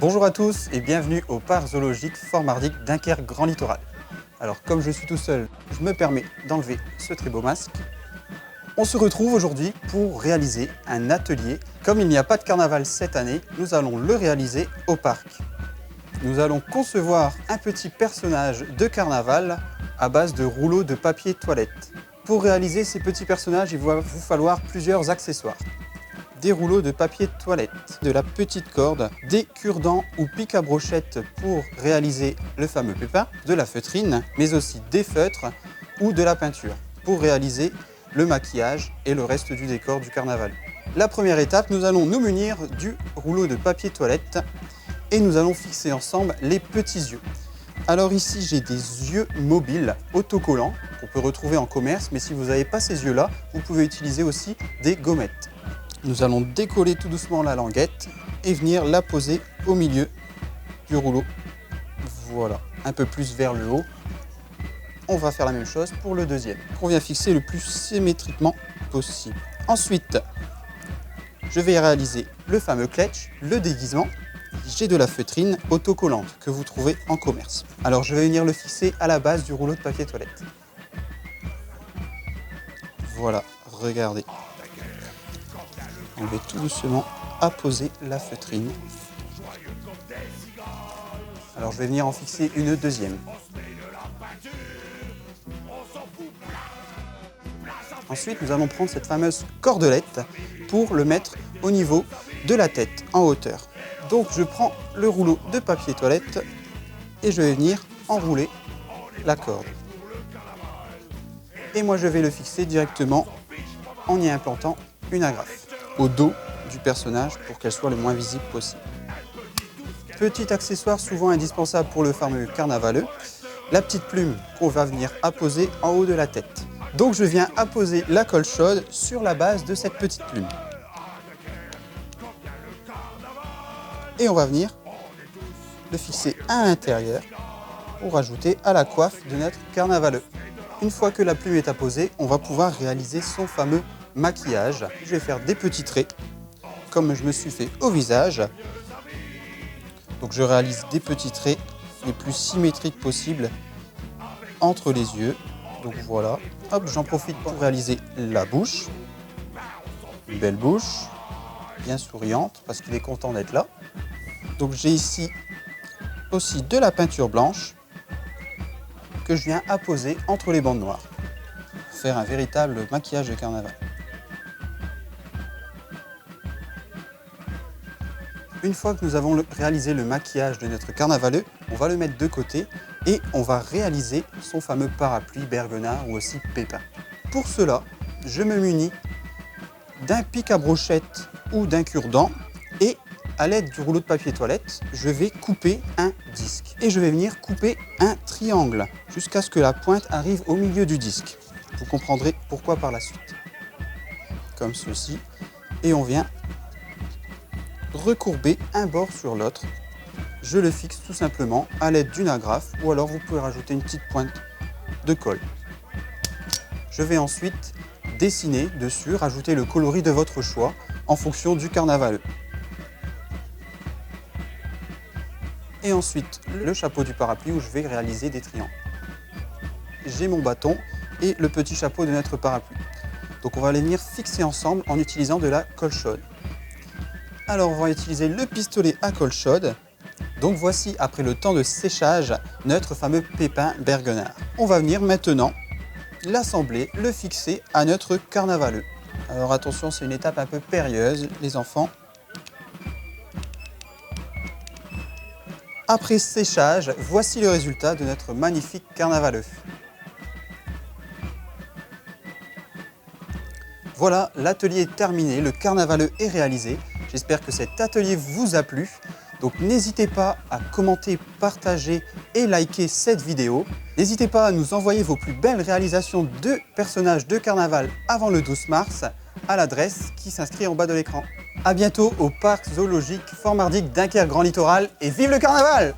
Bonjour à tous et bienvenue au parc zoologique Fort Mardic Dunkerque Grand Littoral. Alors comme je suis tout seul, je me permets d'enlever ce très beau masque. On se retrouve aujourd'hui pour réaliser un atelier. Comme il n'y a pas de carnaval cette année, nous allons le réaliser au parc. Nous allons concevoir un petit personnage de carnaval à base de rouleaux de papier toilette. Pour réaliser ces petits personnages, il va vous falloir plusieurs accessoires. Des rouleaux de papier toilette, de la petite corde, des cure-dents ou pics à brochette pour réaliser le fameux pépin, de la feutrine, mais aussi des feutres ou de la peinture pour réaliser le maquillage et le reste du décor du carnaval. La première étape, nous allons nous munir du rouleau de papier toilette et nous allons fixer ensemble les petits yeux. Alors ici, j'ai des yeux mobiles autocollants qu'on peut retrouver en commerce, mais si vous n'avez pas ces yeux-là, vous pouvez utiliser aussi des gommettes. Nous allons décoller tout doucement la languette et venir la poser au milieu du rouleau. Voilà, un peu plus vers le haut. On va faire la même chose pour le deuxième, qu'on vient fixer le plus symétriquement possible. Ensuite, je vais réaliser le fameux kletch, le déguisement. J'ai de la feutrine autocollante que vous trouvez en commerce. Alors je vais venir le fixer à la base du rouleau de papier toilette. Voilà, regardez. On va tout doucement apposer la feutrine. Alors je vais venir en fixer une deuxième. Ensuite, nous allons prendre cette fameuse cordelette pour le mettre au niveau de la tête, en hauteur. Donc je prends le rouleau de papier toilette et je vais venir enrouler la corde. Et moi je vais le fixer directement en y implantant une agrafe au dos du personnage pour qu'elle soit le moins visible possible. Petit accessoire souvent indispensable pour le fameux carnavaleux, la petite plume qu'on va venir apposer en haut de la tête. Donc je viens apposer la colle chaude sur la base de cette petite plume. Et on va venir le fixer à l'intérieur pour ajouter à la coiffe de notre carnavaleux. Une fois que la plume est apposée, on va pouvoir réaliser son fameux maquillage. Je vais faire des petits traits, comme je me suis fait au visage. Donc je réalise des petits traits les plus symétriques possibles entre les yeux. Donc voilà, hop, j'en profite pour réaliser la bouche. Une belle bouche, bien souriante, parce qu'il est content d'être là. Donc j'ai ici aussi de la peinture blanche que je viens apposer entre les bandes noires. Pour faire un véritable maquillage de carnaval. Une fois que nous avons réalisé le maquillage de notre carnavaleux, on va le mettre de côté et on va réaliser son fameux parapluie berguenard ou aussi pépin. Pour cela, je me munis d'un pic à brochette ou d'un cure-dent et à l'aide du rouleau de papier toilette, je vais couper un disque. Et je vais venir couper un triangle jusqu'à ce que la pointe arrive au milieu du disque. Vous comprendrez pourquoi par la suite. Comme ceci. Et on vient recourber un bord sur l'autre. Je le fixe tout simplement à l'aide d'une agrafe ou alors vous pouvez rajouter une petite pointe de colle. Je vais ensuite dessiner dessus, rajouter le coloris de votre choix en fonction du carnavaleux. Et ensuite le chapeau du parapluie où je vais réaliser des triangles. J'ai mon bâton et le petit chapeau de notre parapluie. Donc on va les venir fixer ensemble en utilisant de la colle chaude. Alors on va utiliser le pistolet à colle chaude. Donc voici, après le temps de séchage, notre fameux pépin berguenard. On va venir maintenant l'assembler, le fixer à notre carnavaleux. Alors attention, c'est une étape un peu périlleuse, les enfants. Après séchage, voici le résultat de notre magnifique carnavaleux. Voilà, l'atelier est terminé, le carnavaleux est réalisé. J'espère que cet atelier vous a plu. Donc n'hésitez pas à commenter, partager et liker cette vidéo. N'hésitez pas à nous envoyer vos plus belles réalisations de personnages de carnaval avant le 12 mars à l'adresse qui s'inscrit en bas de l'écran. A bientôt au parc zoologique Fort Mardic Dunkerque Grand Littoral et vive le carnaval!